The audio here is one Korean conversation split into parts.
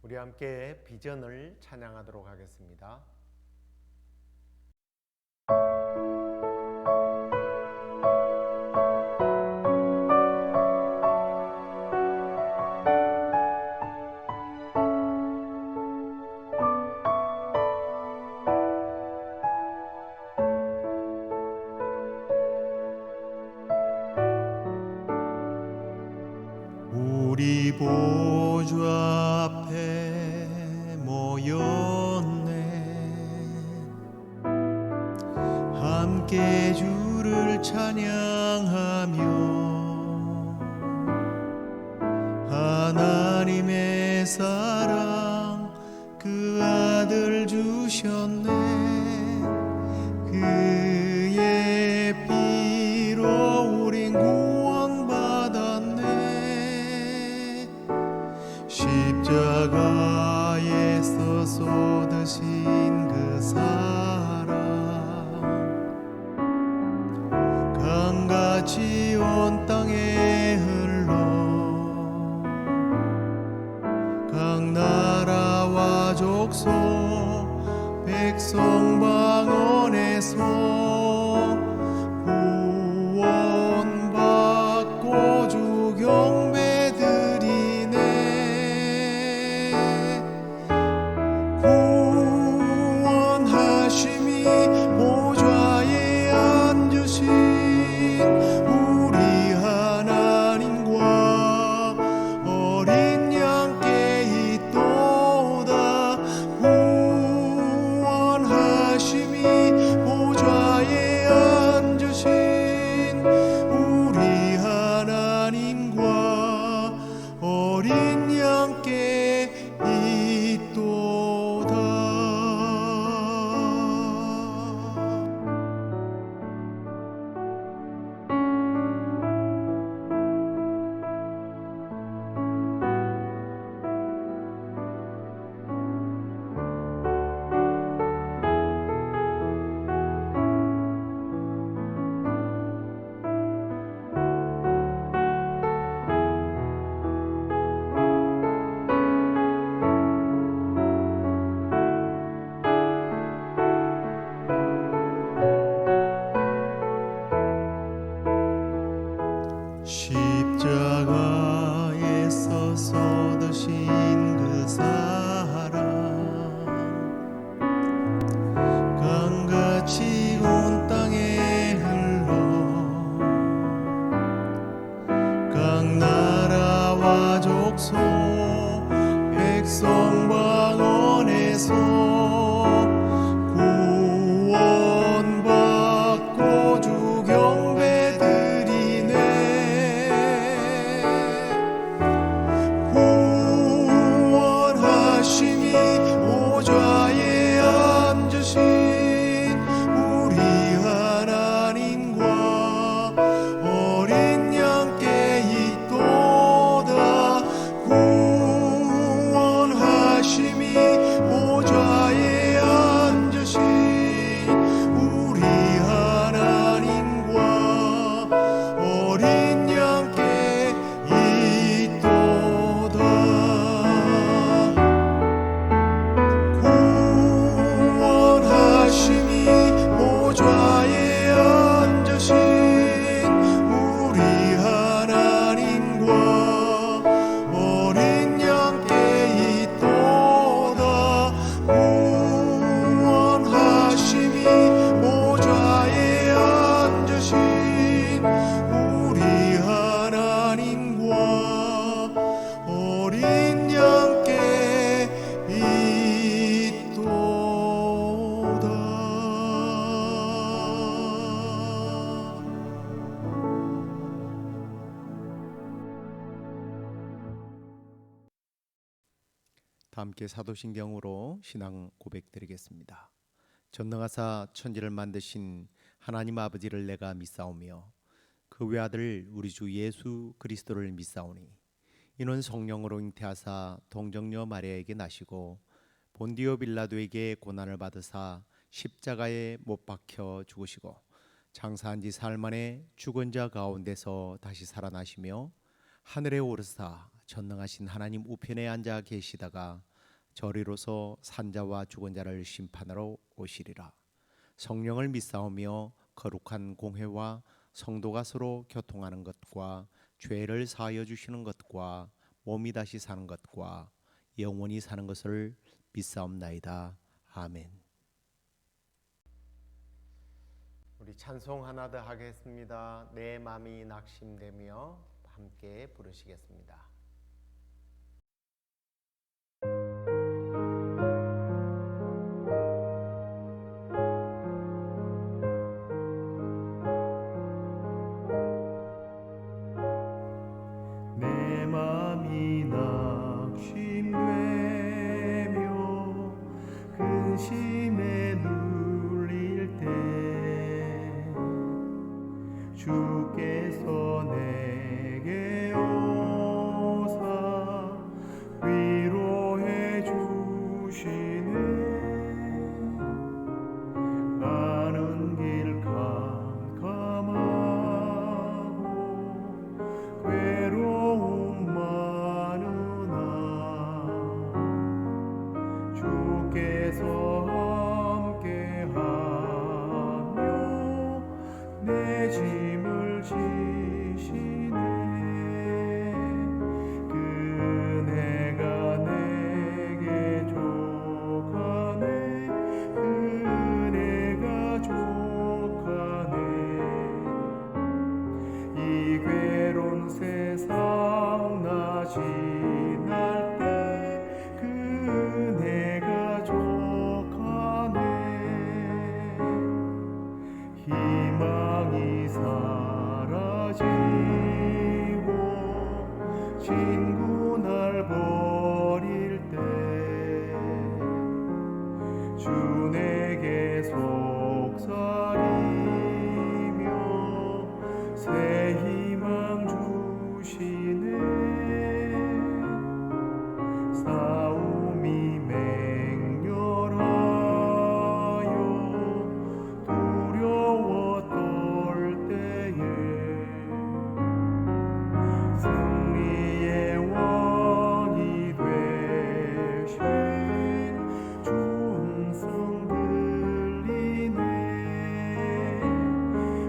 우리 함께 비전을 찬양하도록 하겠습니다. 우리 보좌 앞에 모였네. 함께 주를 찬양하며 하나님의 사랑 그 아들 주셨네. 그의 피로 우린 구원받았네. 십자가에서 쏟으신 그 사랑 강같이 온 땅에 흘러 각 나라와 족속 백성 방언에서 구원받고 주 경배 드리네. 구원하심이 보좌에 앉으신 우리 하나님과 어린 양께 있도다. 구원하심이 보좌에 앉으신 우리 하나님과 어린 양께 있도다. 십자가에서 쏟으신 그 사랑 강같이 온 땅에 흘러 각 나라와 족속 백성 방언에서 구원받고 주 경배 구원하심이 보좌에 앉으신 우리 하나님과 어린 양께 있도다. 구원하심이 보좌에 앉으신 우리 하나님과 어린 양께 있도다. 구원하심이 보좌에 앉으신 우리 하나님과 어린 양께 있도다. 구원하심이 보좌에 앉으신 우리 하나님과 어린 양께 있도다. 다 함께 사도신경으로 신앙 고백드리겠습니다. 전능하사 천지를 만드신 하나님 아버지를 내가 믿사오며 그 외아들 우리 주 예수 그리스도를 믿사오니 이는 성령으로 잉태하사 동정녀 마리아에게 나시고 본디오 빌라도에게 고난을 받으사 십자가에 못 박혀 죽으시고 장사한 지 사흘 만에 죽은 자 가운데서 다시 살아나시며 하늘에 오르사 전능하신 하나님 우편에 앉아 계시다가 저리로서 산자와 죽은 자를 심판하러 오시리라. 성령을 믿사오며 거룩한 공회와 성도가 서로 교통하는 것과 죄를 사하여 주시는 것과 몸이 다시 사는 것과 영원히 사는 것을 믿사옵나이다. 아멘. 우리 찬송 하나 더 하겠습니다. 내 마음이 낙심되며 함께 부르시겠습니다. 내 맘이 낙심되며 근심에 눌릴 때 주께서 내게 오사 위로해 주시네. 가는 길 캄캄하고 괴로움 많으나 주께서 함께하며 내 짐을 지시네. 그네가 내게 족하네. 그네가 족하네. 이 괴로운 세상 나 지날 때 그네가 족하네. 희망이 사라지고 친구 날 버릴 때 주 내게 속삭이며 새 희망 주시네. 싸움이 맹렬하여 두려워 떨 때에 승리의 왕이 되신 주 음성 들리네.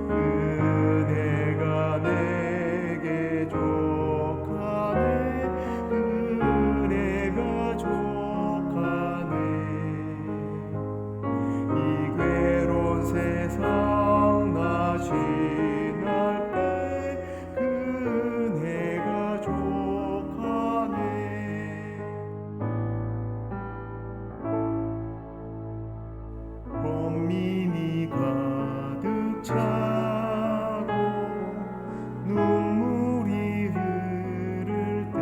그네가 내게 족하네. 그네가 족하네. 이 괴로운 세상 나 지날 때 그네가 족하네. 범민이 가득 차고 눈물이 흐를 때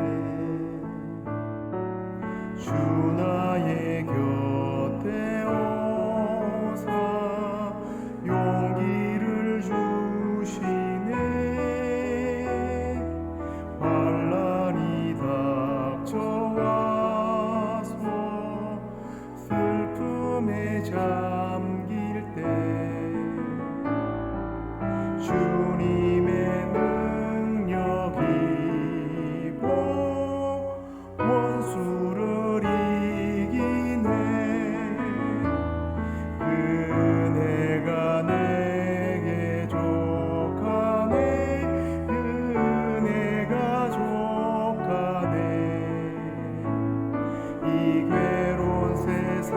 주 나의 곁에 오사 용기를 주시네. 환난이 닥쳐와서 슬픔에 잠길 때 주님의 능력이 원수를 이기네. 그네가 내게 족하네. 그네가 족하네. 이 괴로운 세상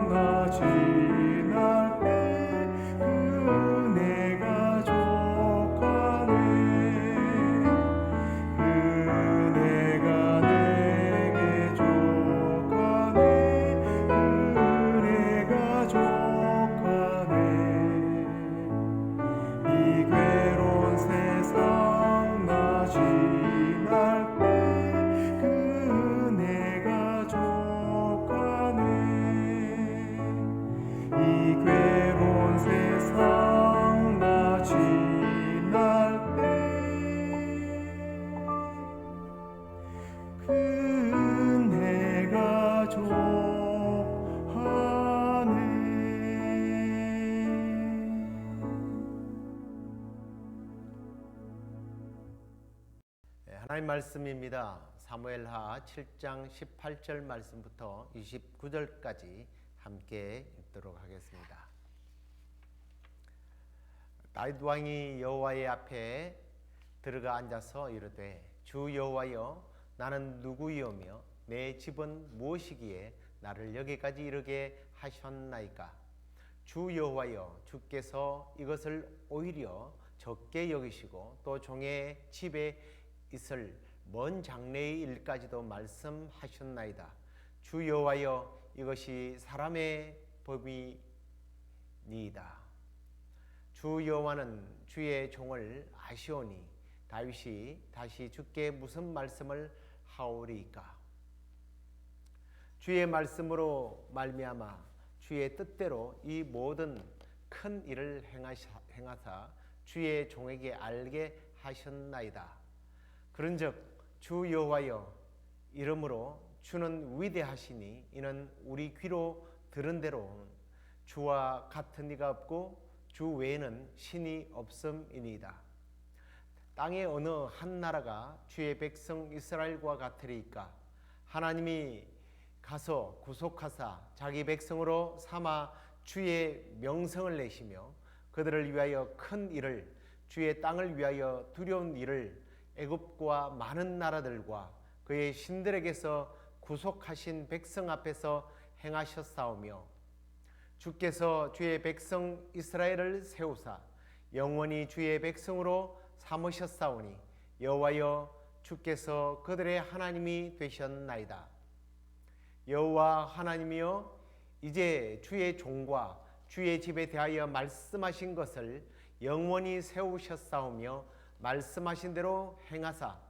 나 지날 때 그네가 족하네. 그네가 내게 족하네. 그네가 족하네. 이 괴로운 세상 나 지날 때 그네가 족하네. 이 괴로운 세상 나 지날 때 그네가 족하네. 하나님 말씀입니다. 사무엘하 7장 18절 말씀부터 29절까지 함께 읽도록 하겠습니다. 다윗 왕이 여호와의 앞에 들어가 앉아서 이르되 주 여호와여 나는 누구이오며 내 집은 무엇이기에 나를 여기까지 이르게 하셨나이까. 주 여호와여 주께서 이것을 오히려 적게 여기시고 또 종의 집에 있을 먼 장래의 일까지도 말씀하셨나이다. 주 여호와여 이것이 사람의 법이니이다. 주 여호와는 주의 종을 아시오니 다윗이 다시 주께 무슨 말씀을 하오리이까. 주의 말씀으로 말미암아 주의 뜻대로 이 모든 큰 일을 행하사 주의 종에게 알게 하셨나이다. 그런즉 주 여호와여 이름으로 주는 위대하시니 이는 우리 귀로 들은 대로 주와 같은 이가 없고 주 외에는 신이 없음이니이다. 땅의 어느 한 나라가 주의 백성 이스라엘과 같으리이까. 하나님이 가서 구속하사 자기 백성으로 삼아 주의 명성을 내시며 그들을 위하여 큰 일을 주의 땅을 위하여 두려운 일을 애굽과 많은 나라들과 그의 신들에게서 구속하신 백성 앞에서 행하셨사오며 주께서 주의 백성 이스라엘을 세우사 영원히 주의 백성으로 삼으셨사오니 여호와여 주께서 그들의 하나님이 되셨나이다. 여호와 하나님이여 이제 주의 종과 주의 집에 대하여 말씀하신 것을 영원히 세우셨사오며 말씀하신 대로 행하사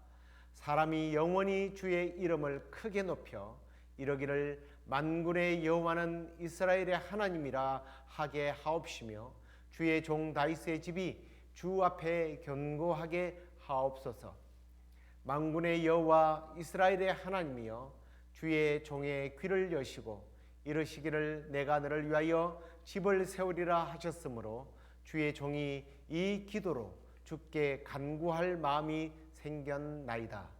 사람이 영원히 주의 이름을 크게 높여 이러기를 만군의 여호와는 이스라엘의 하나님이라 하게 하옵시며 주의 종 다윗의 집이 주 앞에 견고하게 하옵소서. 만군의 여호와 이스라엘의 하나님이여 주의 종의 귀를 여시고 이르시기를 내가 너를 위하여 집을 세우리라 하셨으므로 주의 종이 이 기도로 주께 간구할 마음이 생겼나이다.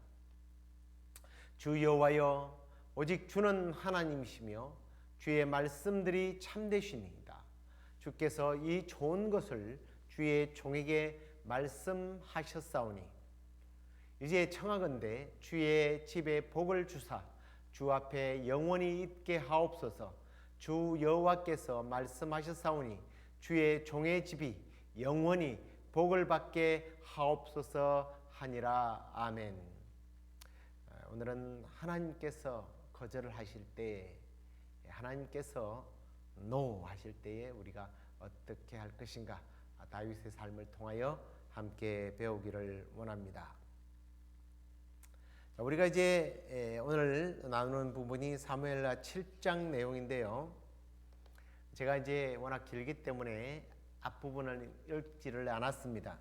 주 여호와여 오직 주는 하나님이시며 주의 말씀들이 참되시니이다. 주께서 이 좋은 것을 주의 종에게 말씀하셨사오니 이제 청하건대 주의 집에 복을 주사 주 앞에 영원히 있게 하옵소서. 주 여호와께서 말씀하셨사오니 주의 종의 집이 영원히 복을 받게 하옵소서 하니라. 아멘. 오늘은 하나님께서 거절을 하실 때, 하나님께서 노 하실 때에 우리가 어떻게 할 것인가, 다윗의 삶을 통하여 함께 배우기를 원합니다. 우리가 이제 오늘 나누는 부분이 사무엘하 7장 내용인데요. 제가 이제 워낙 길기 때문에 앞부분을 읽지를 않았습니다.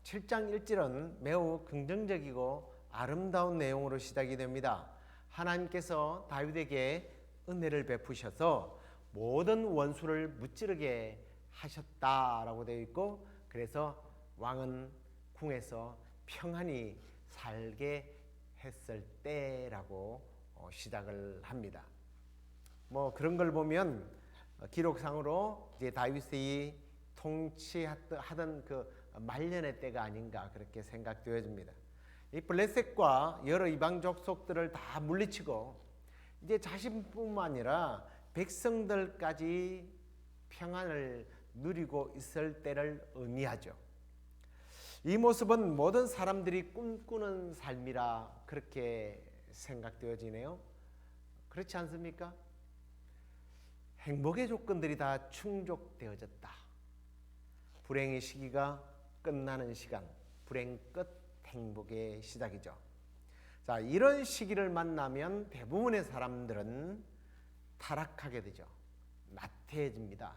7장 1절은 매우 긍정적이고 아름다운 내용으로 시작이 됩니다. 하나님께서 다윗에게 은혜를 베푸셔서 모든 원수를 무찌르게 하셨다라고 되어 있고, 그래서 왕은 궁에서 평안히 살게 했을 때라고 시작을 합니다. 뭐 그런 걸 보면 기록상으로 이제 다윗이 통치하던 그 말년의 때가 아닌가 그렇게 생각되어집니다. 이 블레셋과 여러 이방 족속들을 다 물리치고 이제 자신뿐만 아니라 백성들까지 평안을 누리고 있을 때를 의미하죠. 이 모습은 모든 사람들이 꿈꾸는 삶이라 그렇게 생각되어지네요. 그렇지 않습니까? 행복의 조건들이 다 충족되어졌다. 불행의 시기가 끝나는 시간, 불행 끝 행복의 시작이죠. 자, 이런 시기를 만나면 대부분의 사람들은 타락하게 되죠. 나태해집니다.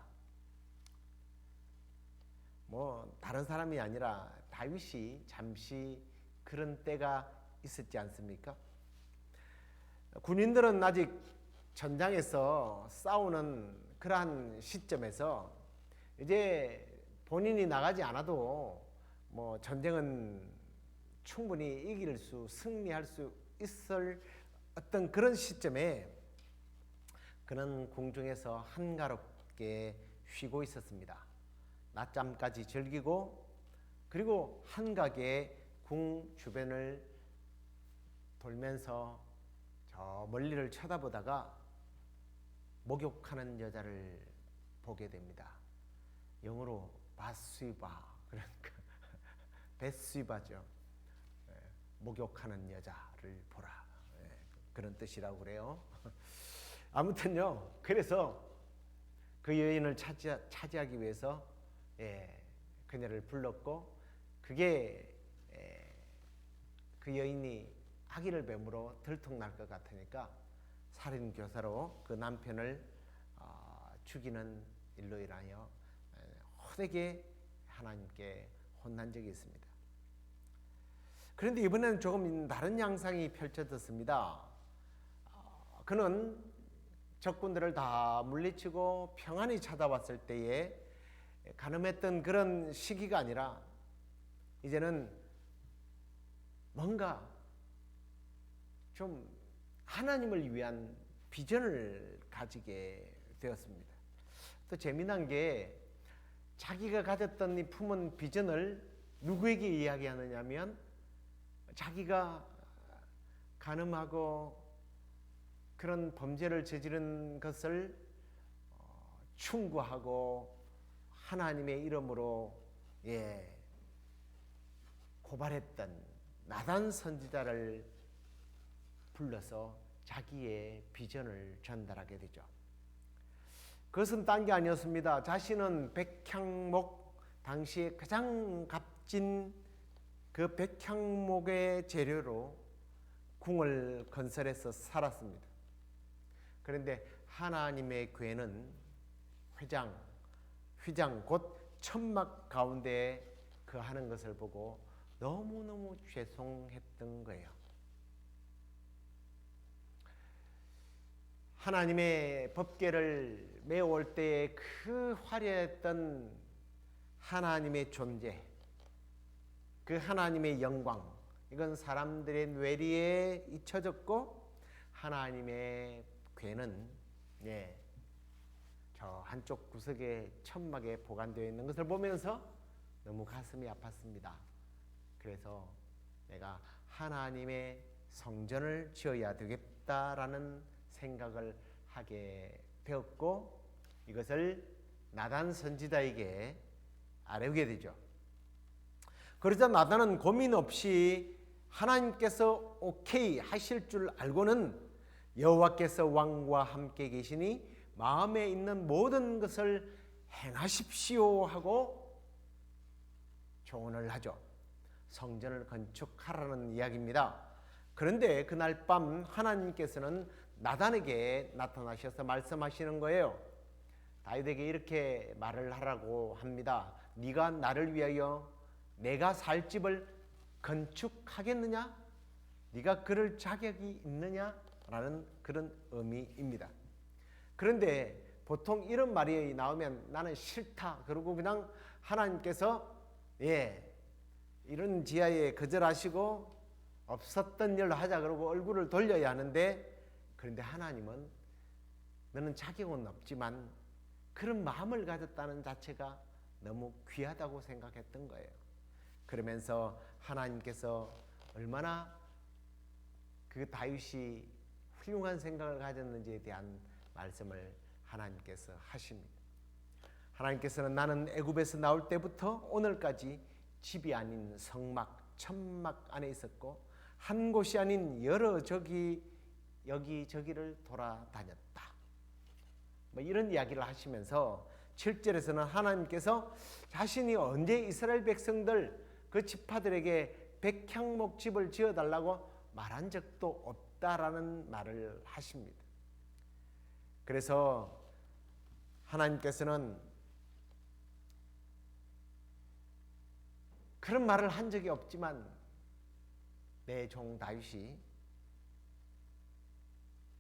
뭐 다른 사람이 아니라 다윗이 잠시 그런 때가 있었지 않습니까? 군인들은 아직 전장에서 싸우는 그러한 시점에서 이제 본인이 나가지 않아도 뭐 전쟁은 충분히 승리할 수 있을 어떤 그런 시점에 그는 궁중에서 한가롭게 쉬고 있었습니다. 낮잠까지 즐기고 그리고 한가게 궁 주변을 돌면서 저 멀리를 쳐다보다가 목욕하는 여자를 보게 됩니다. 영어로 바스바, 그러니까 베스바죠. 목욕하는 여자를 보라, 그런 뜻이라고 그래요. 아무튼요, 그래서 그 여인을 차지하기 위해서 그녀를 불렀고, 그게 그 여인이 아기를 뱀으로 들통날 것 같으니까 살인교사로 그 남편을 죽이는 일로 인하여 호되게 하나님께 혼난 적이 있습니다. 그런데 이번에는 조금 다른 양상이 펼쳐졌습니다. 그는 적군들을 다 물리치고 평안히 찾아왔을 때에 가늠했던 그런 시기가 아니라 이제는 뭔가 좀 하나님을 위한 비전을 가지게 되었습니다. 또 재미난 게 자기가 가졌던 이 품은 비전을 누구에게 이야기하느냐면 자기가 간음하고 그런 범죄를 저지른 것을 충고하고 하나님의 이름으로 고발했던 나단 선지자를 불러서 자기의 비전을 전달하게 되죠. 그것은 딴 게 아니었습니다. 자신은 백향목, 당시에 가장 값진 그 백향목의 재료로 궁을 건설해서 살았습니다. 그런데 하나님의 궤는 휘장 곧 천막 가운데 거하는 것을 보고 너무너무 죄송했던 거예요. 하나님의 법궤를 메어올 때에 그 화려했던 하나님의 존재, 그 하나님의 영광, 이건 사람들의 뇌리에 잊혀졌고 하나님의 궤는 저 한쪽 구석에 천막에 보관되어 있는 것을 보면서 너무 가슴이 아팠습니다. 그래서 내가 하나님의 성전을 지어야 되겠다라는 생각을 하게 되었고, 이것을 나단 선지자에게 아뢰게 되죠. 그러자 나단은 고민 없이 하나님께서 오케이 하실 줄 알고는 여호와께서 왕과 함께 계시니 마음에 있는 모든 것을 행하십시오 하고 조언을 하죠. 성전을 건축하라는 이야기입니다. 그런데 그날 밤 하나님께서는 나단에게 나타나셔서 말씀하시는 거예요. 다윗에게 이렇게 말을 하라고 합니다. 네가 나를 위하여 내가 살 집을 건축하겠느냐? 네가 그럴 자격이 있느냐? 라는 그런 의미입니다. 그런데 보통 이런 말이 나오면 나는 싫다 그러고 그냥 하나님께서 이런 지하에 거절하시고 없었던 일로 하자 그러고 얼굴을 돌려야 하는데, 그런데 하나님은 너는 자격은 없지만 그런 마음을 가졌다는 자체가 너무 귀하다고 생각했던 거예요. 그러면서 하나님께서 얼마나 그 다윗이 훌륭한 생각을 가졌는지에 대한 말씀을 하나님께서 하십니다. 하나님께서는 나는 애굽에서 나올 때부터 오늘까지 집이 아닌 성막, 천막 안에 있었고 한 곳이 아닌 여러 여기저기를 돌아다녔다. 이런 이야기를 하시면서 7절에서는 하나님께서 자신이 언제 이스라엘 백성들 그 지파들에게 백향목 집을 지어달라고 말한 적도 없다라는 말을 하십니다. 그래서 하나님께서는 그런 말을 한 적이 없지만 내 종 다윗이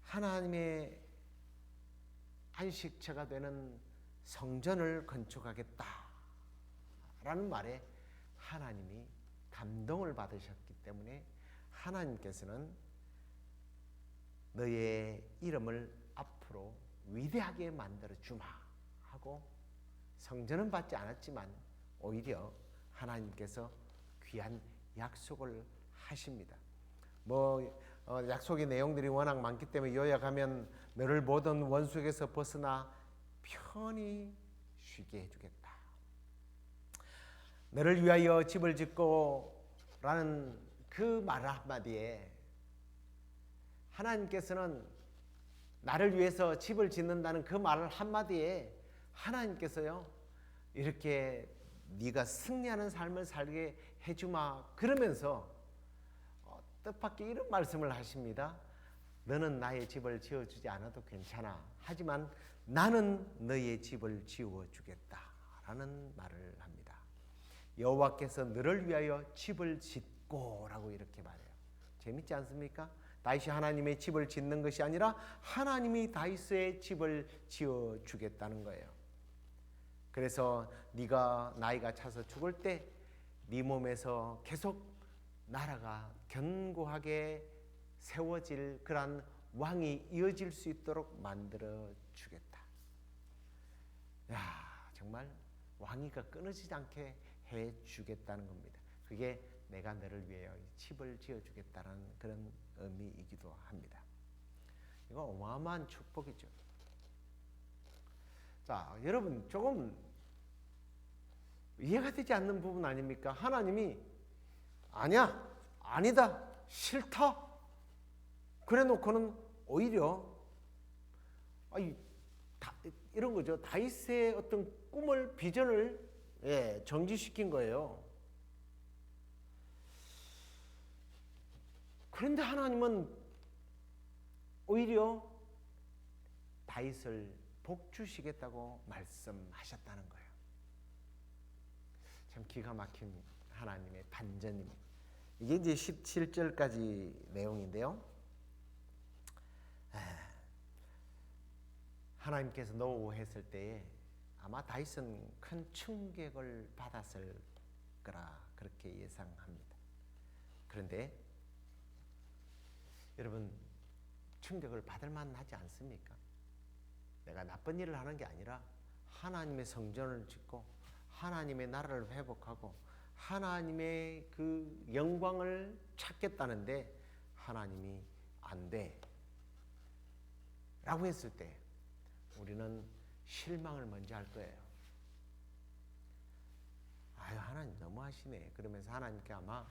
하나님의 안식처가 되는 성전을 건축하겠다라는 말에 하나님이 감동을 받으셨기 때문에 하나님께서는 너의 이름을 앞으로 위대하게 만들어 주마 하고 성전은 받지 않았지만 오히려 하나님께서 귀한 약속을 하십니다. 약속의 내용들이 워낙 많기 때문에 요약하면 너를 모든 원수에게서 벗어나 편히 쉬게 해주겠다. 너를 위하여 집을 짓고 라는 그 말 한마디에 하나님께서는 나를 위해서 집을 짓는다는 그 말 한마디에 하나님께서요 이렇게 네가 승리하는 삶을 살게 해주마 그러면서 뜻밖의 이런 말씀을 하십니다. 너는 나의 집을 지어주지 않아도 괜찮아. 하지만 나는 너의 집을 지어주겠다라는 말을 합니다. 여호와께서 너를 위하여 집을 짓고라고 이렇게 말해요. 재밌지 않습니까? 다윗이 하나님의 집을 짓는 것이 아니라 하나님이 다윗의 집을 지어주겠다는 거예요. 그래서 네가 나이가 차서 죽을 때 네 몸에서 계속 나라가 견고하게 세워질 그러한 왕이 이어질 수 있도록 만들어 주겠다. 야, 정말 왕위가 끊어지지 않게 해 주겠다는 겁니다. 그게 내가 너를 위하여 집을 지어 주겠다는 그런 의미이기도 합니다. 이거 어마어마한 축복이죠. 자, 여러분 조금 이해가 되지 않는 부분 아닙니까? 하나님이 아니야, 아니다, 싫다. 그래 놓고는 오히려 이런 거죠. 다윗의 어떤 꿈을, 비전을 정지시킨 거예요. 그런데 하나님은 오히려 다윗을 복주시겠다고 말씀하셨다는 거예요. 참 기가 막힌 하나님의 반전입니다. 이게 이제 17절까지 내용인데요. 하나님께서 노하했을 때에 아마 다윗은 큰 충격을 받았을 거라 그렇게 예상합니다. 그런데 여러분 충격을 받을 만하지 않습니까? 내가 나쁜 일을 하는 게 아니라 하나님의 성전을 짓고 하나님의 나라를 회복하고 하나님의 그 영광을 찾겠다는데 하나님이 안 돼 라고 했을 때 우리는 실망을 먼저 할 거예요. 아유, 하나님 너무하시네. 그러면서 하나님께 아마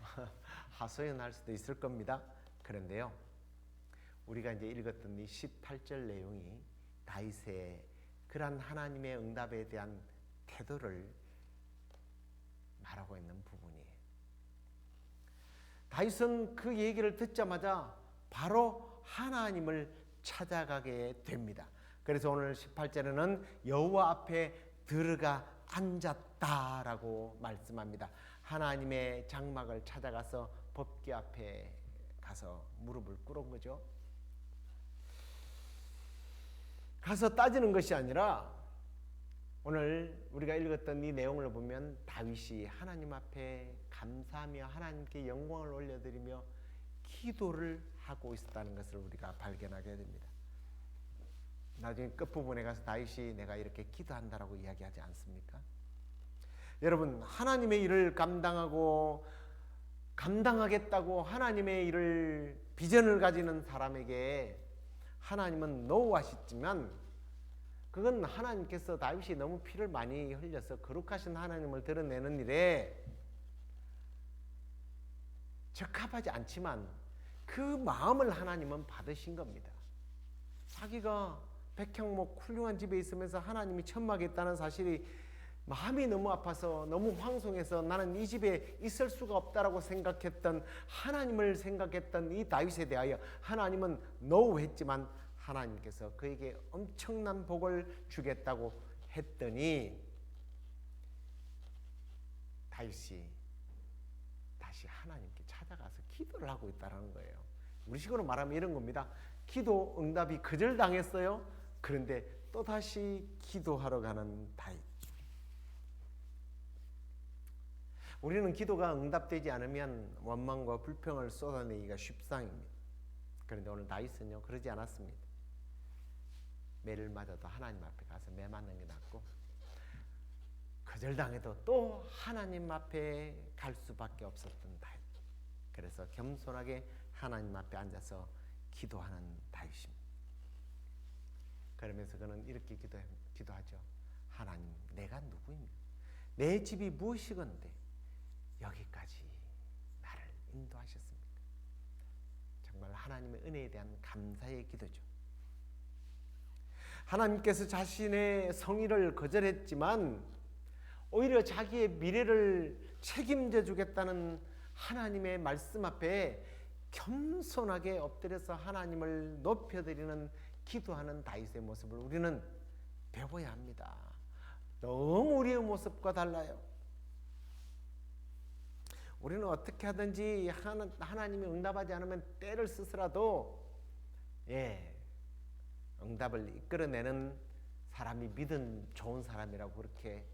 하소연할 수도 있을 겁니다. 그런데요, 우리가 이제 읽었던 이 18절 내용이 다윗의 그러한 하나님의 응답에 대한 태도를 말하고 있는 부분이에요. 다윗은 그 얘기를 듣자마자 바로 하나님을 찾아가게 됩니다. 그래서 오늘 18절에는 여호와 앞에 들어가 앉았다라고 말씀합니다. 하나님의 장막을 찾아가서 법궤 앞에 가서 무릎을 꿇은 거죠. 가서 따지는 것이 아니라 오늘 우리가 읽었던 이 내용을 보면 다윗이 하나님 앞에 감사하며 하나님께 영광을 올려드리며 기도를 하고 있었다는 것을 우리가 발견하게 됩니다. 나중에 끝부분에 가서 다윗이 내가 이렇게 기도한다라고 이야기하지 않습니까? 여러분, 하나님의 일을 감당하겠다고 하나님의 일을 비전을 가지는 사람에게 하나님은 노하셨지만 그건 하나님께서 다윗이 너무 피를 많이 흘려서 거룩하신 하나님을 드러내는 일에 적합하지 않지만 그 마음을 하나님은 받으신 겁니다. 자기가 백향목 훌륭한 집에 있으면서 하나님이 천막에 있다는 사실이 마음이 너무 아파서 너무 황송해서 나는 이 집에 있을 수가 없다라고 생각했던 하나님을 생각했던 이 다윗에 대하여 하나님은 노했지만 하나님께서 그에게 엄청난 복을 주겠다고 했더니 다윗이 다시 하나님께 찾아가서 기도를 하고 있다는 거예요. 우리식으로 말하면 이런 겁니다. 기도 응답이 거절당했어요. 그런데 또다시 기도하러 가는 다윗. 우리는 기도가 응답되지 않으면 원망과 불평을 쏟아내기가 쉽상입니다. 그런데 오늘 다윗은요 그러지 않았습니다. 매를 맞아도 하나님 앞에 가서 매 맞는 게 낫고 거절당해도 또 하나님 앞에 갈 수밖에 없었던 다윗. 그래서 겸손하게 하나님 앞에 앉아서 기도하는 다윗입니다. 그러면서 그는 이렇게 기도하죠. 하나님, 내가 누구입니까? 내 집이 무엇이건데 여기까지 나를 인도하셨습니까? 정말 하나님의 은혜에 대한 감사의 기도죠. 하나님께서 자신의 성의를 거절했지만 오히려 자기의 미래를 책임져 주겠다는 하나님의 말씀 앞에 겸손하게 엎드려서 하나님을 높여드리는 기도하는 다윗의 모습을 우리는 배워야 합니다. 너무 우리의 모습과 달라요. 우리는 어떻게 하든지 하나님이 응답하지 않으면 때를 쓰서라도 응답을 이끌어내는 사람이 믿은 좋은 사람이라고 그렇게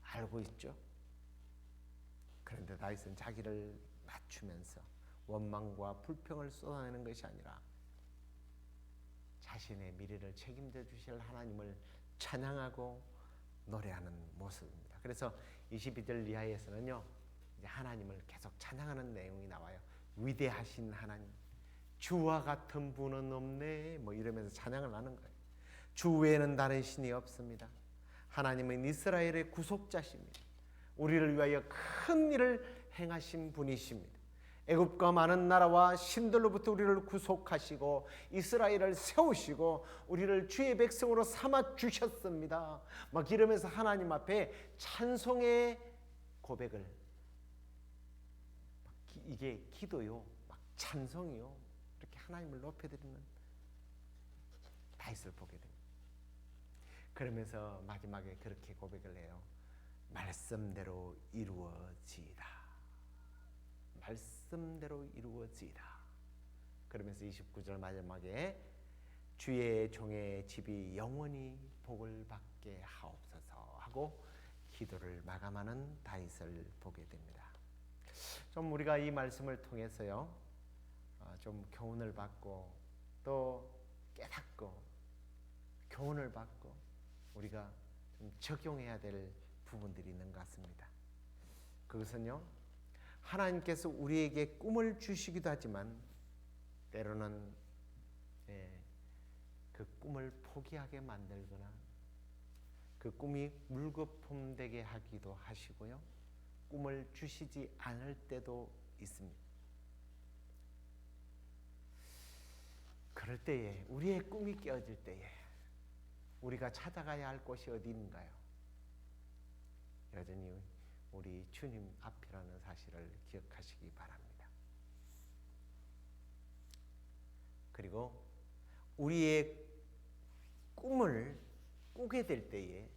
알고 있죠. 그런데 다윗은 자기를 낮추면서 원망과 불평을 쏟아내는 것이 아니라 자신의 미래를 책임져 주실 하나님을 찬양하고 노래하는 모습입니다. 그래서 22절 이하에서는요 이제 하나님을 계속 찬양하는 내용이 나와요. 위대하신 하나님, 주와 같은 분은 없네, 뭐 이러면서 찬양을 하는 거예요. 주 외에는 다른 신이 없습니다. 하나님은 이스라엘의 구속자십니다. 우리를 위하여 큰 일을 행하신 분이십니다. 애굽과 많은 나라와 신들로부터 우리를 구속하시고 이스라엘을 세우시고 우리를 주의 백성으로 삼아 주셨습니다. 막 이러면서 하나님 앞에 찬송의 고백을, 이게 기도요, 막 찬송이요, 이렇게 하나님을 높여드리는 다윗을 보게 됩니다. 그러면서 마지막에 그렇게 고백을 해요. 말씀대로 이루어지이다. 말씀대로 이루어지이다. 그러면서 29절 마지막에 주의 종의 집이 영원히 복을 받게 하옵소서 하고 기도를 마감하는 다윗을 보게 됩니다. 좀 우리가 이 말씀을 통해서요 좀 교훈을 받고 또 깨닫고 교훈을 받고 우리가 좀 적용해야 될 부분들이 있는 것 같습니다. 그것은요 하나님께서 우리에게 꿈을 주시기도 하지만 때로는 그 꿈을 포기하게 만들거나 그 꿈이 물거품되게 하기도 하시고요 꿈을 주시지 않을 때도 있습니다. 그럴 때에 우리의 꿈이 깨어질 때에 우리가 찾아가야 할 곳이 어디인가요? 여전히 우리 주님 앞이라는 사실을 기억하시기 바랍니다. 그리고 우리의 꿈을 꾸게 될 때에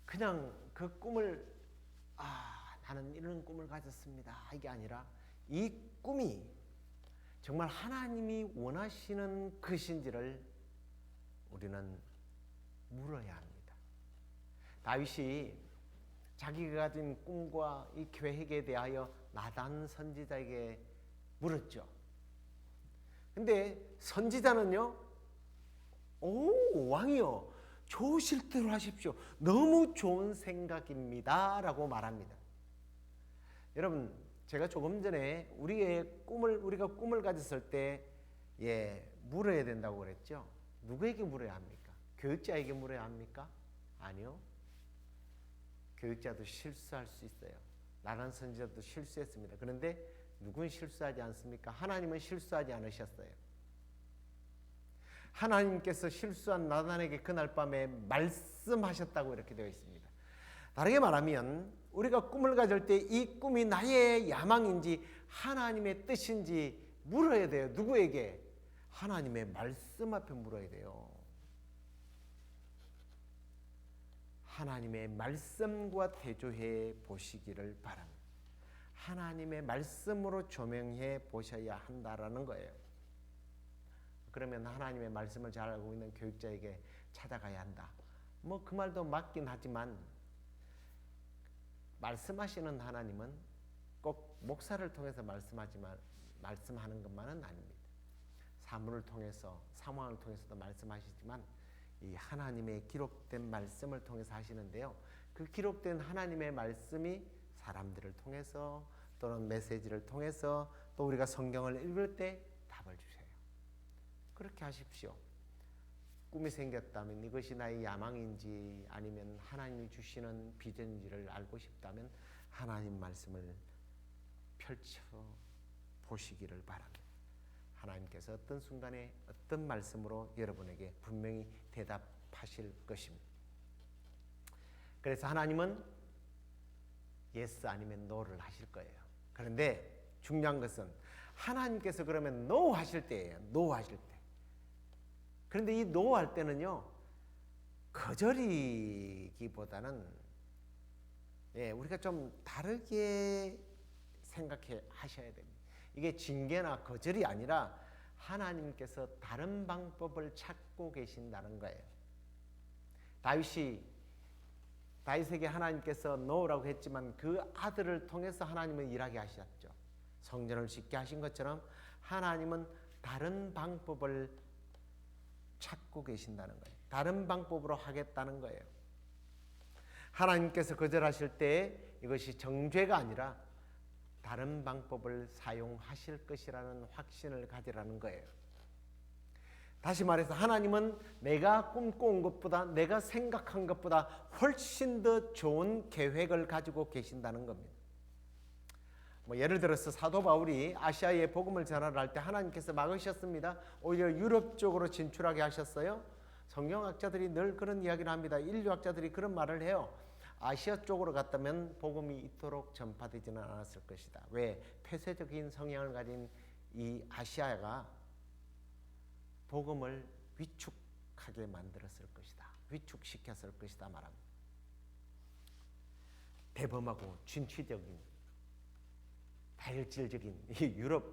그냥 그 꿈을 나는 이런 꿈을 가졌습니다 이게 아니라 이 꿈이 정말 하나님이 원하시는 것인지를 우리는 물어야 합니다. 다윗이 자기가 가진 꿈과 이 계획에 대하여 나단 선지자에게 물었죠. 근데 선지자는요, 왕이요, 좋으실 대로 하십시오. 너무 좋은 생각입니다 라고 말합니다. 여러분, 제가 조금 전에 우리가 꿈을 가졌을 때 물어야 된다고 그랬죠. 누구에게 물어야 합니까? 교육자에게 물어야 합니까? 아니요. 교육자도 실수할 수 있어요. 나란 선지자도 실수했습니다. 그런데 누군 실수하지 않습니까? 하나님은 실수하지 않으셨어요. 하나님께서 실수한 나단에게 그날 밤에 말씀하셨다고 이렇게 되어 있습니다. 다르게 말하면 우리가 꿈을 가질 때 이 꿈이 나의 야망인지 하나님의 뜻인지 물어야 돼요. 누구에게? 하나님의 말씀 앞에 물어야 돼요. 하나님의 말씀과 대조해 보시기를 바랍니다. 하나님의 말씀으로 조명해 보셔야 한다라는 거예요. 그러면 하나님의 말씀을 잘 알고 있는 교육자에게 찾아가야 한다. 뭐 그 말도 맞긴 하지만 말씀하시는 하나님은 꼭 목사를 통해서 말씀하는 것만은 아닙니다. 사물을 통해서, 상황을 통해서도 말씀하시지만 이 하나님의 기록된 말씀을 통해서 하시는데요. 그 기록된 하나님의 말씀이 사람들을 통해서 또는 메시지를 통해서 또 우리가 성경을 읽을 때 답을 주세요. 그렇게 하십시오. 꿈이 생겼다면 이것이 나의 야망인지 아니면 하나님이 주시는 비전인지를 알고 싶다면 하나님 말씀을 펼쳐 보시기를 바랍니다. 하나님께서 어떤 순간에 어떤 말씀으로 여러분에게 분명히 대답하실 것입니다. 그래서 하나님은 yes 아니면 no를 하실 거예요. 그런데 중요한 것은 하나님께서 그러면 no 하실 때예요. no 하실 때. 그런데 이 no 할 때는요, 거절이기보다는 우리가 좀 다르게 생각해 하셔야 됩니다. 이게 징계나 거절이 아니라 하나님께서 다른 방법을 찾고 계신다는 거예요. 다윗에게 하나님께서 노라고 했지만 그 아들을 통해서 하나님은 일하게 하셨죠. 성전을 짓게 하신 것처럼 하나님은 다른 방법을 찾고 계신다는 거예요. 다른 방법으로 하겠다는 거예요. 하나님께서 거절하실 때 이것이 정죄가 아니라 다른 방법을 사용하실 것이라는 확신을 가지라는 거예요. 다시 말해서 하나님은 내가 꿈꿔온 것보다, 내가 생각한 것보다 훨씬 더 좋은 계획을 가지고 계신다는 겁니다. 예를 들어서 사도 바울이 아시아에 복음을 전할 때 하나님께서 막으셨습니다. 오히려 유럽 쪽으로 진출하게 하셨어요. 성경학자들이 늘 그런 이야기를 합니다. 인류학자들이 그런 말을 해요. 아시아 쪽으로 갔다면 복음이 이토록 전파되지는 않았을 것이다. 왜? 폐쇄적인 성향을 가진 이 아시아가 복음을 위축하게 만들었을 것이다. 위축시켰을 것이다 말합니다. 대범하고 진취적인 다혈질적인 이 유럽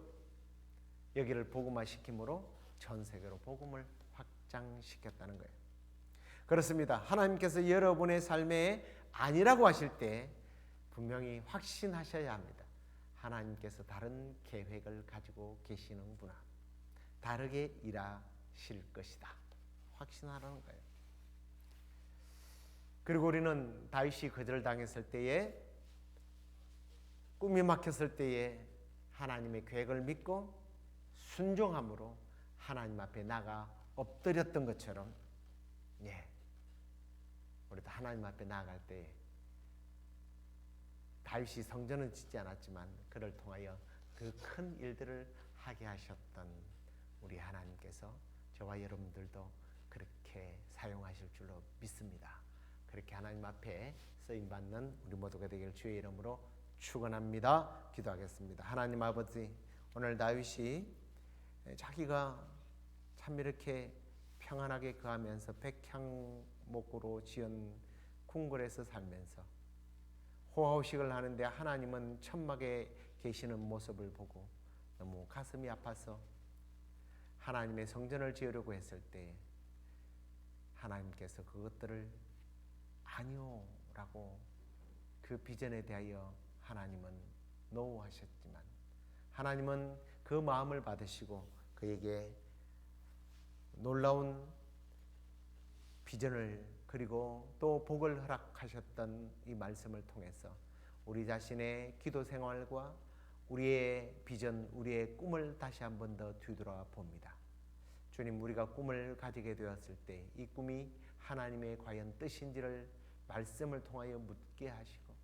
여기를 복음화시킴으로 전 세계로 복음을 확장시켰다는 거예요. 그렇습니다. 하나님께서 여러분의 삶에 아니라고 하실 때 분명히 확신하셔야 합니다. 하나님께서 다른 계획을 가지고 계시는구나. 다르게 일하실 것이다. 확신하라는 거예요. 그리고 우리는 다윗이 거절당했을 때에, 꿈이 막혔을 때에 하나님의 계획을 믿고 순종함으로 하나님 앞에 나가 엎드렸던 것처럼, 우리도 하나님 앞에 나아갈 때 다윗이 성전은 짓지 않았지만 그를 통하여 그 큰 일들을 하게 하셨던 우리 하나님께서 저와 여러분들도 그렇게 사용하실 줄로 믿습니다. 그렇게 하나님 앞에 쓰임받는 우리 모두가 되길 주의 이름으로 축원합니다. 기도하겠습니다. 하나님 아버지, 오늘 다윗이 자기가 참 이렇게 평안하게 거하면서 백향목으로 지은 궁궐에서 살면서 호화호식을 하는데 하나님은 천막에 계시는 모습을 보고 너무 가슴이 아파서 하나님의 성전을 지으려고 했을 때 하나님께서 그것들을 아니오라고 그 비전에 대하여 하나님은 노하셨지만 하나님은 그 마음을 받으시고 그에게 놀라운 비전을 그리고 또 복을 허락하셨던 이 말씀을 통해서 우리 자신의 기도 생활과 우리의 비전, 우리의 꿈을 다시 한 번 더 뒤돌아 봅니다. 주님, 우리가 꿈을 가지게 되었을 때 이 꿈이 하나님의 과연 뜻인지를 말씀을 통하여 묻게 하시고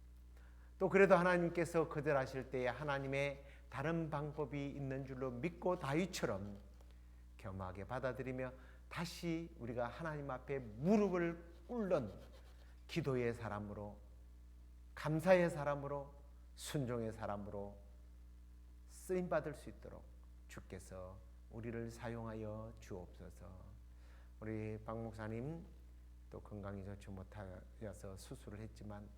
또 그래도 하나님께서 거절하실 때에 하나님의 다른 방법이 있는 줄로 믿고 다윗처럼 겸하게 받아들이며 다시 우리가 하나님 앞에 무릎을 꿇는 기도의 사람으로, 감사의 사람으로, 순종의 사람으로 쓰임받을 수 있도록 주께서 우리를 사용하여 주옵소서. 우리 박 목사님 또 건강이 좋지 못하여서 수술을 했지만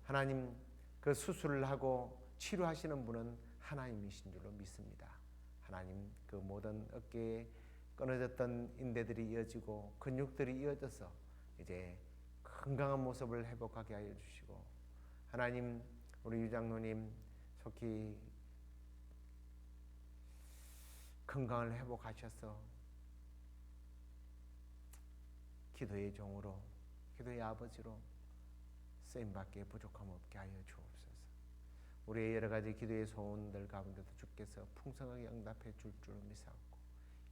하나님 그 수술을 하고 치료하시는 분은 하나님이신 줄로 믿습니다. 하나님 그 모든 어깨에 끊어졌던 인대들이 이어지고 근육들이 이어져서 이제 건강한 모습을 회복하게 하여 주시고 하나님, 우리 유장로님 속히 건강을 회복하셔서 기도의 종으로, 기도의 아버지로 쓰임받기에 부족함 없게 하여 주옵소서. 우리의 여러 가지 기도의 소원들 가운데도 주께서 풍성하게 응답해 줄 줄 믿사옵고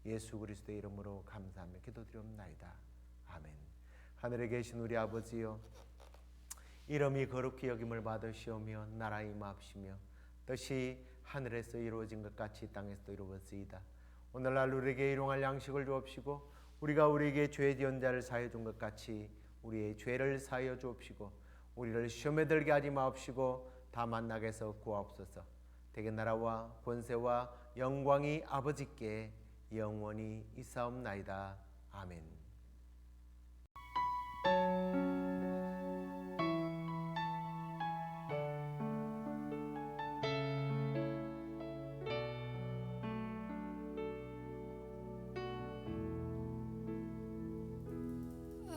예수 그리스도의 이름으로 감사하며 기도드리옵나이다. 아멘. 하늘에 계신 우리 아버지여, 이름이 거룩히 여김을 받으시오며 나라의 임하옵시며 뜻이 하늘에서 이루어진 것 같이 땅에서도 이루어지이다. 오늘날 우리에게 일용할 양식을 주옵시고 우리가 우리에게 죄 지은 자를 사하여 준 것 같이 우리의 죄를 사하여 주옵시고 우리를 시험에 들게 하지 마옵시고 다만 악에서 구하옵소서. 대개 나라와 권세와 영광이 아버지께 영원히 있사옵나이다. 아멘.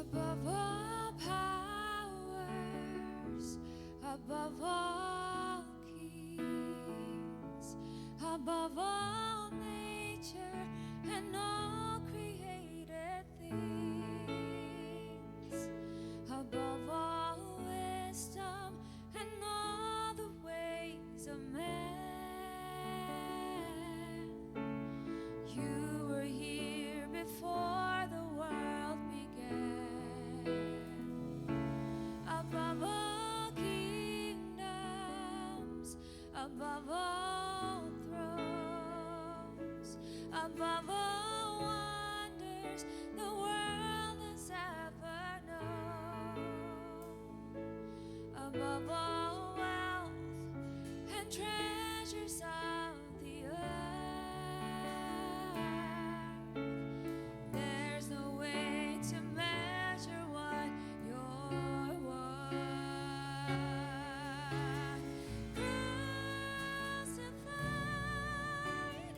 Above all powers, above all kings, above all nature and all created things, above all wisdom and all the ways of man, you were here before the world began. Above all kingdoms, above all thrones, above all wonders the world has ever known, above all wealth and treasures of the earth, there's no way to measure what you're worth. Crucified,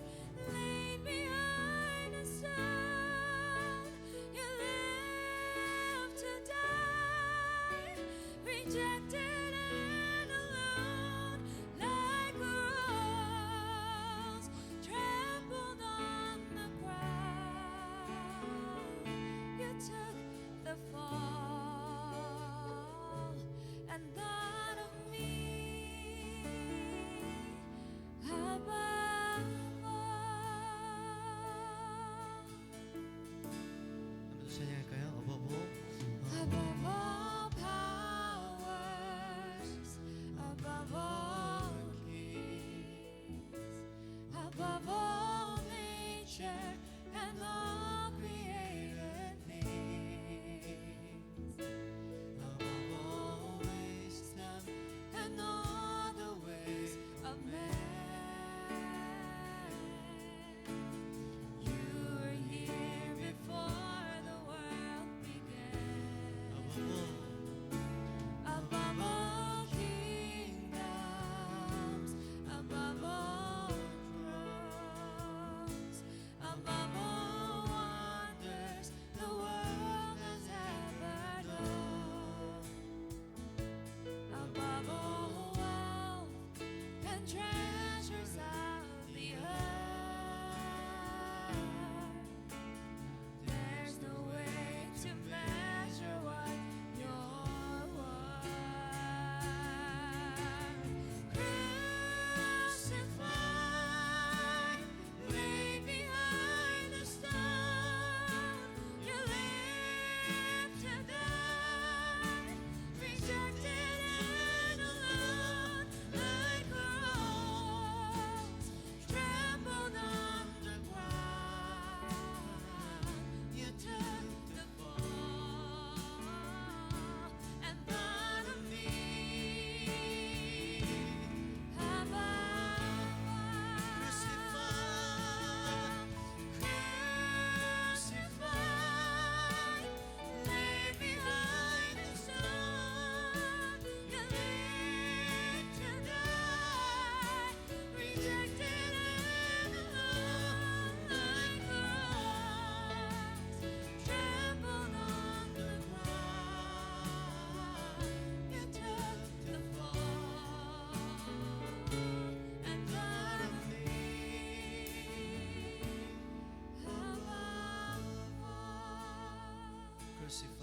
laid behind a stone, you lived to die, rejected and alone, like a rose trampled on the ground. You took the fall and thought of me above all. 한번 찬양할까요? Above all powers, above all kings, above all nature and all created things, above all wisdom and all the ways of man, you were here before the world began. Above all kingdoms, above all thrones, above all merciful.